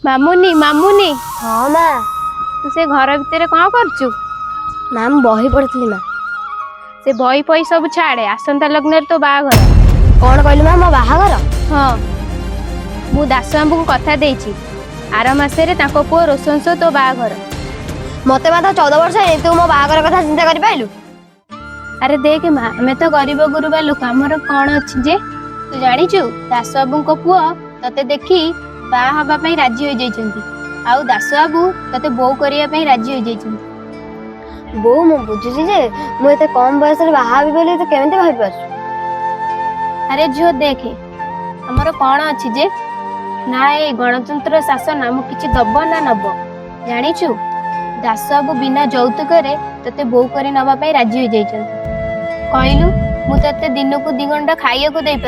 ମାମୁନି ମାମୁନି हाँ माँ। ତୁ ସେ ଘର ଭିତରେ କଣ କରୁଛୁ? मैम बही पढ़ी माँ। ସେ ବହି ପହି ସବୁ ଛାଡେ, ଆସନ୍ତା ଲଗ୍ନରେ ତୋ ବାହାଘର। कौन कहलु माँ मो बाहागर? ହଁ, ମୁଁ ଦାସ ବାବୁଙ୍କୁ କଥା ଦେଇଛି, ଆର ମାସରେ ତାଙ୍କ ପୁଅ ରୋଶନ ସହ ତୋ ବାହାଘର। मते माँ तो 14 वर्ष है तू मो बाहागर कथा चिंता करि पाइलु? ଆରେ ଦେଖ ମା, ଆମେ ତ ଗରିବ ଗୁରୁବା ଲୋକ, ଆମର କଣ ଅଛି ଯେ? ତୁ ଜାଣିଛୁ ଦାସ ବାବୁଙ୍କ ପୁଅ ତତେ ଦେଖି ବାହା ହବା ପାଇଁ ରାଜି ହୋଇଯାଇଛନ୍ତି, ଆଉ ଦାସ ବାବୁ ତତେ ବୋଉ କରିବା ପାଇଁ ରାଜି ହୋଇଯାଇଛନ୍ତି। बो मु बुझुची जे मु एते कम बयस रे बाहा भी बोली तो केमिति भाबी पाछु? ଆରେ ଝିଅ ଦେଖେ, ଆମର କଣ ଅଛି ଯେ? ନା ଏ ଗଣତନ୍ତ୍ର ଶାସନ ଆମକୁ କିଛି ଦବ ନା ନବ? ଜାଣିଛୁ ଦାସ ବାବୁ ବିନା ଯୌତୁକରେ ତତେ ବୋଉ କରି ନବା ପାଇଁ ରାଜି ହୋଇଯାଇଛନ୍ତି। କହିଲୁ, ମୁଁ ତତେ ଦିନକୁ 2 ଘଣ୍ଟା ଖାଇବାକୁ ଦେଇପାରିବି।